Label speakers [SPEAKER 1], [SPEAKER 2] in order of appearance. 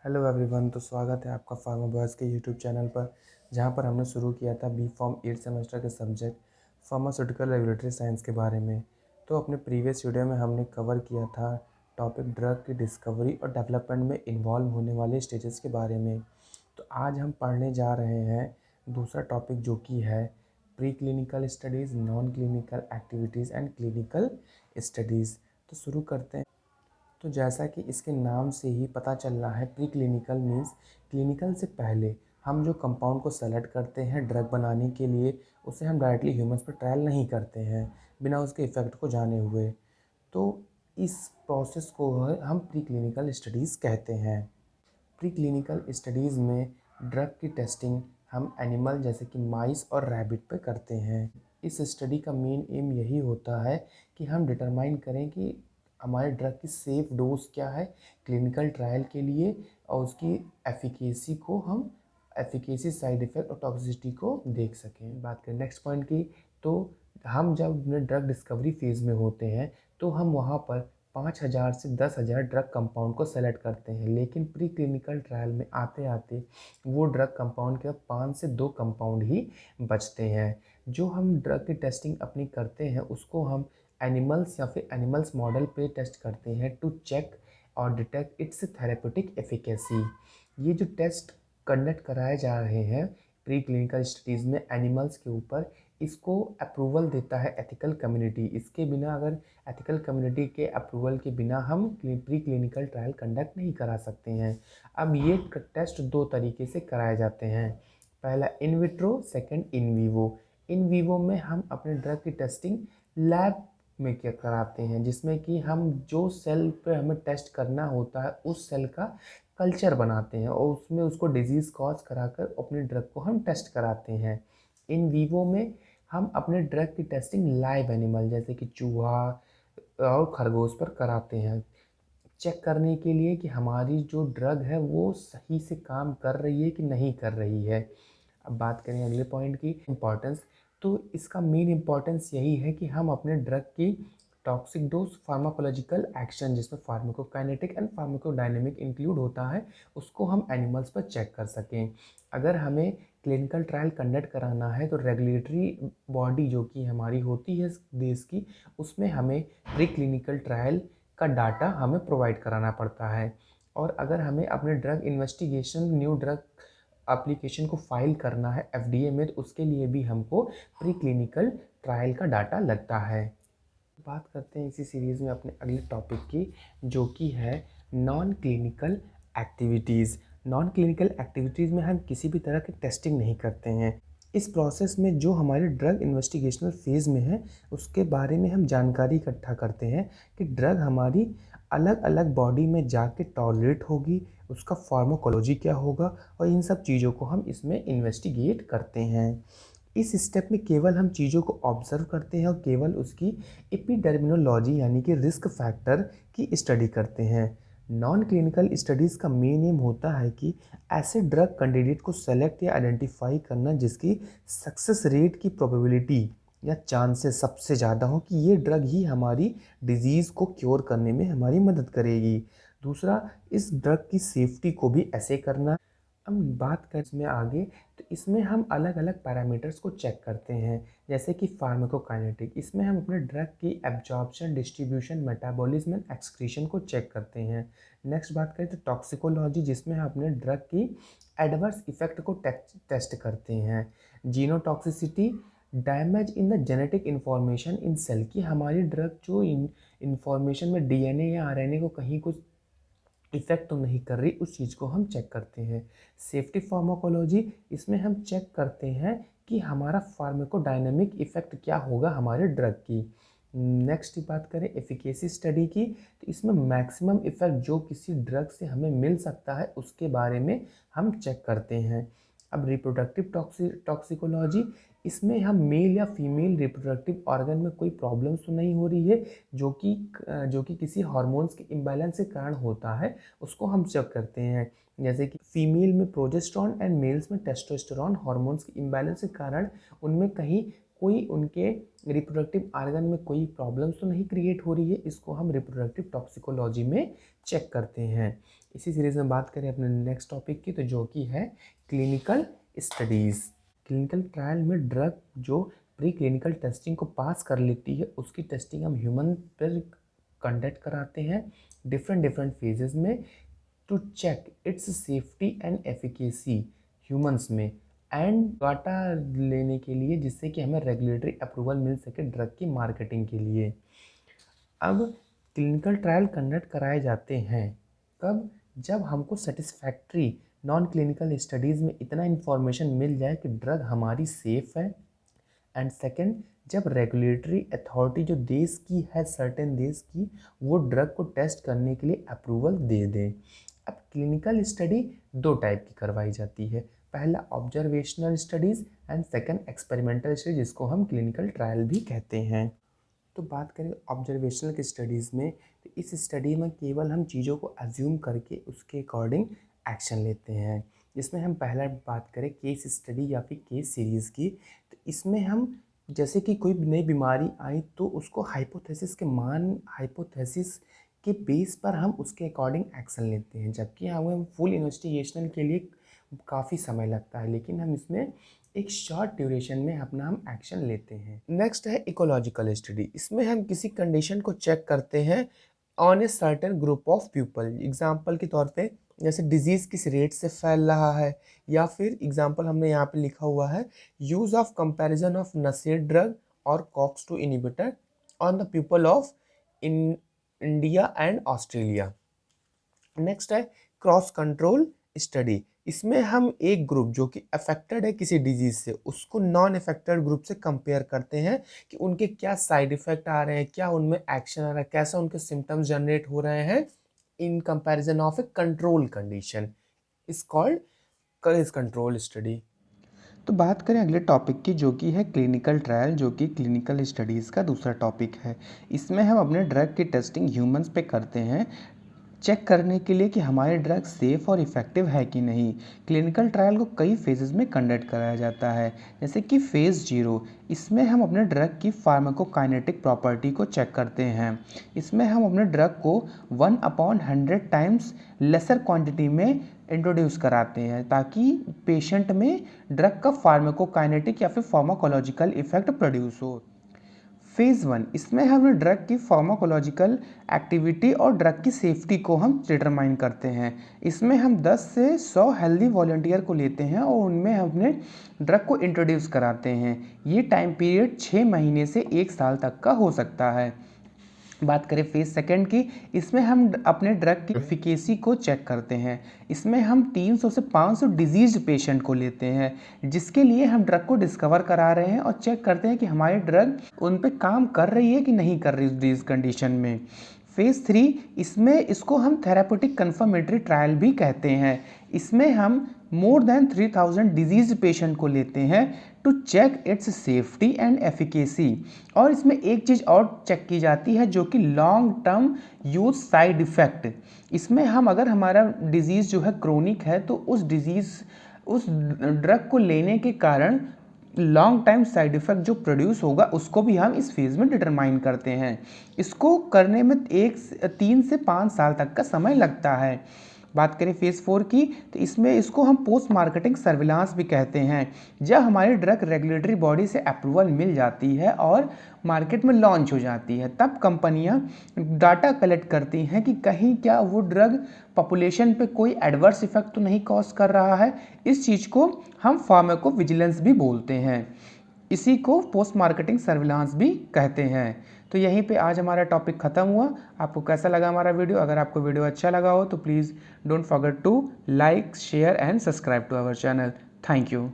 [SPEAKER 1] Hello everyone. तो स्वागत है आपका फार्मा बॉयज़ के यूट्यूब चैनल पर, जहां पर हमने शुरू किया था बी फॉर्म 8 सेमेस्टर के सब्जेक्ट फार्मास्यूटिकल रेगुलेटरी साइंस के बारे में। तो अपने प्रीवियस वीडियो में हमने कवर किया था टॉपिक ड्रग की डिस्कवरी और डेवलपमेंट में इन्वॉल्व होने वाले स्टेजेस के बारे में। तो आज हम पढ़ने जा रहे हैं दूसरा टॉपिक, जो कि है pre clinical studies, non clinical activities and clinical studies. तो शुरू करते हैं। तो जैसा कि इसके नाम से ही पता चल रहा है, प्री क्लिनिकल मीन्स क्लिनिकल से पहले हम जो कंपाउंड को सेलेक्ट करते हैं ड्रग बनाने के लिए, उसे हम डायरेक्टली ह्यूमंस पर ट्रायल नहीं करते हैं बिना उसके इफ़ेक्ट को जाने हुए। तो इस प्रोसेस को हम प्री क्लिनिकल स्टडीज़ कहते हैं। प्री क्लिनिकल स्टडीज़ में ड्रग की टेस्टिंग हम एनिमल जैसे कि माइस और रैबिट पे करते हैं। इस स्टडी का मेन एम यही होता है कि हम डिटरमाइन करें कि हमारे ड्रग की सेफ डोज क्या है क्लिनिकल ट्रायल के लिए, और उसकी एफिकेसी, साइड इफ़ेक्ट और टॉक्सिसिटी को देख सकें। बात करें नेक्स्ट पॉइंट की, तो हम जब ड्रग डिस्कवरी फेज़ में होते हैं तो हम वहाँ पर 5,000 से 10,000 ड्रग कंपाउंड को सेलेक्ट करते हैं, लेकिन प्री क्लिनिकल ट्रायल में आते आते वो ड्रग कंपाउंड के 5 से 2 कंपाउंड ही बचते हैं। जो हम ड्रग की टेस्टिंग अपनी करते हैं उसको हम एनिमल्स या फिर एनिमल्स मॉडल पे टेस्ट करते हैं टू चेक और डिटेक्ट इट्स थेरेपेटिक एफिकेसी। ये जो टेस्ट कंडक्ट कराए जा रहे हैं प्री क्लिनिकल स्टडीज़ में एनिमल्स के ऊपर, इसको अप्रूवल देता है एथिकल कम्युनिटी। इसके बिना, अगर एथिकल कम्युनिटी के अप्रूवल के बिना हम प्री क्लिनिकल ट्रायल कंडक्ट नहीं करा सकते हैं। अब ये टेस्ट दो तरीके से कराए जाते हैं। पहला in vitro, second in vivo. In vivo में हम अपने ड्रग की टेस्टिंग लैब में क्या कराते हैं, जिसमें कि हम जो सेल पे हमें टेस्ट करना होता है उस सेल का कल्चर बनाते हैं और उसमें उसको डिजीज़ कॉज कराकर अपने ड्रग को हम टेस्ट कराते हैं। इन वीवो में हम अपने ड्रग की टेस्टिंग लाइव एनिमल जैसे कि चूहा और खरगोश पर कराते हैं, चेक करने के लिए कि हमारी जो ड्रग है वो सही से काम कर रही है कि नहीं कर रही है। अब बात करें अगले पॉइंट की, इम्पॉर्टेंस। तो इसका मेन इम्पॉर्टेंस यही है कि हम अपने ड्रग की टॉक्सिक डोज, फार्माकोलॉजिकल एक्शन जिसमें फार्माकोकाइनेटिक एंड फार्माकोडायनेमिक इंक्लूड होता है, उसको हम एनिमल्स पर चेक कर सकें। अगर हमें क्लिनिकल ट्रायल कंडक्ट कराना है तो रेगुलेटरी बॉडी जो कि हमारी होती है देश की, उसमें हमें प्री क्लिनिकल ट्रायल का डाटा हमें प्रोवाइड कराना पड़ता है। और अगर हमें अपने drug investigation, new drug application को फाइल करना है एफडीए में, तो उसके लिए भी हमको प्री क्लिनिकल ट्रायल का डाटा लगता है। बात करते हैं इसी सीरीज़ में अपने अगले टॉपिक की, जो कि है non clinical activities. Non clinical activities में हम किसी भी तरह की टेस्टिंग नहीं करते हैं। इस प्रोसेस में जो हमारे ड्रग इन्वेस्टिगेशनल फेज़ में है उसके बारे में हम जानकारी इकट्ठा करते हैं कि ड्रग हमारी अलग अलग बॉडी में जाके टॉलरेट होगी, उसका फार्माकोलॉजी क्या होगा, और इन सब चीज़ों को हम इसमें इन्वेस्टिगेट करते हैं। इस स्टेप में केवल हम चीज़ों को ऑब्जर्व करते हैं और केवल उसकी एपिडेमियोलॉजी यानी कि रिस्क फैक्टर की स्टडी करते हैं। नॉन क्लिनिकल स्टडीज़ का मेन एम होता है कि ऐसे ड्रग कैंडिडेट को सेलेक्ट या आइडेंटिफाई करना जिसकी सक्सेस रेट की प्रोबेबिलिटी या चांसेस सबसे ज़्यादा हो कि ये ड्रग ही हमारी डिजीज़ को क्योर करने में हमारी मदद करेगी। दूसरा, इस ड्रग की सेफ्टी को भी ऐसे करना। अब बात करें इसमें आगे, तो इसमें हम अलग अलग पैरामीटर्स को चेक करते हैं, जैसे कि फार्माकोकाइनेटिक। इसमें हम अपने ड्रग की absorption, distribution, metabolism and excretion को चेक करते हैं। नेक्स्ट बात करें तो टॉक्सिकोलॉजी, जिसमें हम अपने ड्रग की एडवर्स इफेक्ट को टेस्ट करते हैं। Genotoxicity, damage in the genetic information in cell, की हमारी ड्रग जो इन्फॉर्मेशन में डीएनए या आरएनए को कहीं कुछ इफेक्ट तो नहीं कर रही, उस चीज़ को हम चेक करते हैं। सेफ्टी फार्माकोलॉजी, इसमें हम चेक करते हैं कि हमारा फार्माकोडायनेमिक इफेक्ट क्या होगा हमारे ड्रग की। नेक्स्ट बात करें एफिकेसी स्टडी की, तो इसमें मैक्सिमम इफेक्ट जो किसी ड्रग से हमें मिल सकता है उसके बारे में हम चेक करते हैं। अब रिप्रोडक्टिव टॉक्सिकोलॉजी, इसमें हम मेल या फीमेल रिप्रोडक्टिव ऑर्गन में कोई प्रॉब्लम्स तो नहीं हो रही है जो कि किसी हार्मोन्स के इम्बैलेंस के कारण होता है, उसको हम चेक करते हैं। जैसे कि फीमेल में प्रोजेस्टेरॉन एंड मेल्स में टेस्टोस्टेरॉन हार्मोन्स के इम्बैलेंस के कारण उनमें कहीं कोई उनके रिप्रोडक्टिव ऑर्गन में कोई प्रॉब्लम्स तो नहीं क्रिएट हो रही है, इसको हम रिप्रोडक्टिव टॉक्सिकोलॉजी में चेक करते हैं। इसी सीरीज़ में बात करें अपने नेक्स्ट टॉपिक की, तो जो कि है क्लिनिकल स्टडीज़। क्लिनिकल ट्रायल में ड्रग जो प्री क्लिनिकल टेस्टिंग को पास कर लेती है उसकी टेस्टिंग हम ह्यूमन पर कंडक्ट कराते हैं डिफरेंट फेजेस में to check its safety and efficacy humans में एंड डाटा लेने के लिए, जिससे कि हमें रेगुलेटरी अप्रूवल मिल सके ड्रग की मार्केटिंग के लिए। अब क्लिनिकल ट्रायल कंडक्ट कराए जाते हैं कब? जब हमको सेटिस्फैक्ट्री नॉन क्लिनिकल स्टडीज़ में इतना इन्फॉर्मेशन मिल जाए कि ड्रग हमारी सेफ़ है, एंड सेकेंड जब रेगुलेटरी अथॉरिटी जो देश की है, सर्टेन देश की, वो ड्रग को टेस्ट करने के लिए अप्रूवल दे दें। अब क्लिनिकल स्टडी दो टाइप की करवाई जाती है, पहला observational studies and second experimental study, जिसको हम क्लिनिकल ट्रायल भी कहते हैं। तो बात करें ऑब्जर्वेशनल की स्टडीज़ में, तो इस स्टडी में केवल हम चीज़ों को अज्यूम करके उसके अकॉर्डिंग एक्शन लेते हैं। जिसमें हम पहला बात करें केस स्टडी या फिर केस सीरीज़ की, तो इसमें हम जैसे कि कोई नई बीमारी आई तो उसको हाइपोथेसिस के बेस पर हम उसके अकॉर्डिंग एक्शन लेते हैं, जबकि हमें फुल इन्वेस्टिगेशन के लिए काफ़ी समय लगता है, लेकिन हम इसमें एक शॉर्ट ड्यूरेशन में अपना हम एक्शन लेते हैं। नेक्स्ट है इकोलॉजिकल स्टडी। इसमें हम किसी कंडीशन को चेक करते हैं on a certain group of people. Example के तौर पे जैसे डिजीज़ किस रेट से फैल रहा है, या फिर एग्जांपल हमने यहाँ पे लिखा हुआ है यूज़ ऑफ कंपैरिजन ऑफ नशे ड्रग और COX-2 inhibitor on the people of India and Australia. Next है क्रॉस कंट्रोल स्टडी। इसमें हम एक ग्रुप जो कि अफेक्टेड है किसी डिजीज़ से, उसको नॉन अफेक्टेड ग्रुप से कंपेयर करते हैं कि उनके क्या साइड इफ़ेक्ट आ रहे हैं, क्या उनमें एक्शन आ रहा है, कैसा उनके सिम्टम्स जनरेट हो रहे हैं in comparison of A control condition, is called case control study. तो बात करें अगले टॉपिक की, जो कि है क्लिनिकल ट्रायल, जो कि क्लिनिकल स्टडीज़ का दूसरा टॉपिक है। इसमें हम अपने ड्रग की टेस्टिंग ह्यूमंस पे करते हैं, चेक करने के लिए कि हमारे ड्रग सेफ़ और इफ़ेक्टिव है कि नहीं। क्लिनिकल ट्रायल को कई फेजेस में कंडक्ट कराया जाता है, जैसे कि फ़ेज़ 0। इसमें हम अपने ड्रग की फार्माकोकाइनेटिक प्रॉपर्टी को चेक करते हैं। इसमें हम अपने ड्रग को 1/100 टाइम्स लेसर क्वांटिटी में इंट्रोड्यूस कराते हैं, ताकि पेशेंट में ड्रग का फार्माकोकाइनेटिक या फिर फार्माकोलॉजिकल इफेक्ट प्रोड्यूस हो। फ़ेज़ 1, इसमें हम ड्रग की फार्माकोलॉजिकल एक्टिविटी और ड्रग की सेफ्टी को हम डिटरमाइन करते हैं। इसमें हम 10 से 100 हेल्दी वॉलंटियर को लेते हैं और उनमें हम अपने ड्रग को इंट्रोड्यूस कराते हैं। ये टाइम पीरियड 6 महीने से 1 साल तक का हो सकता है। बात करें फ़ेज़ 2 की, इसमें हम अपने ड्रग की एफिकेसी को चेक करते हैं। इसमें हम 300 से 500 डिजीज़ पेशेंट को लेते हैं, जिसके लिए हम ड्रग को डिस्कवर करा रहे हैं और चेक करते हैं कि हमारी ड्रग उन पे काम कर रही है कि नहीं कर रही डिजीज़ कंडीशन में। फ़ेज़ 3, इसमें इसको हम थेरापेटिक कन्फर्मेटरी ट्रायल भी कहते हैं। इसमें हम मोर देन 3000 डिजीज पेशेंट को लेते हैं to check its safety and efficacy. और इसमें एक चीज़ और चेक की जाती है, जो कि long term use side effect. इसमें हम अगर हमारा डिजीज़ जो है क्रोनिक है, तो उस ड्रग को लेने के कारण लॉन्ग टाइम साइड इफ़ेक्ट जो प्रोड्यूस होगा, उसको भी हम इस फेज़ में डिटरमाइन करते हैं। इसको करने में 3 से 5 साल तक का समय लगता है। बात करें फ़ेज़ 4 की, तो इसमें इसको हम पोस्ट मार्केटिंग सर्विलांस भी कहते हैं। जब हमारी ड्रग रेगुलेटरी बॉडी से अप्रूवल मिल जाती है और मार्केट में लॉन्च हो जाती है, तब कंपनियां डाटा कलेक्ट करती हैं कि कहीं क्या वो ड्रग पॉपुलेशन पे कोई एडवर्स इफेक्ट तो नहीं कॉज कर रहा है। इस चीज़ को हम फार्माकोविजिलेंस भी बोलते हैं। इसी को पोस्ट मार्केटिंग सर्विलांस भी कहते हैं। तो यहीं पे आज हमारा टॉपिक ख़त्म हुआ। आपको कैसा लगा हमारा वीडियो? अगर आपको वीडियो अच्छा लगा हो तो please don't forget to like, share and subscribe to our channel. Thank you.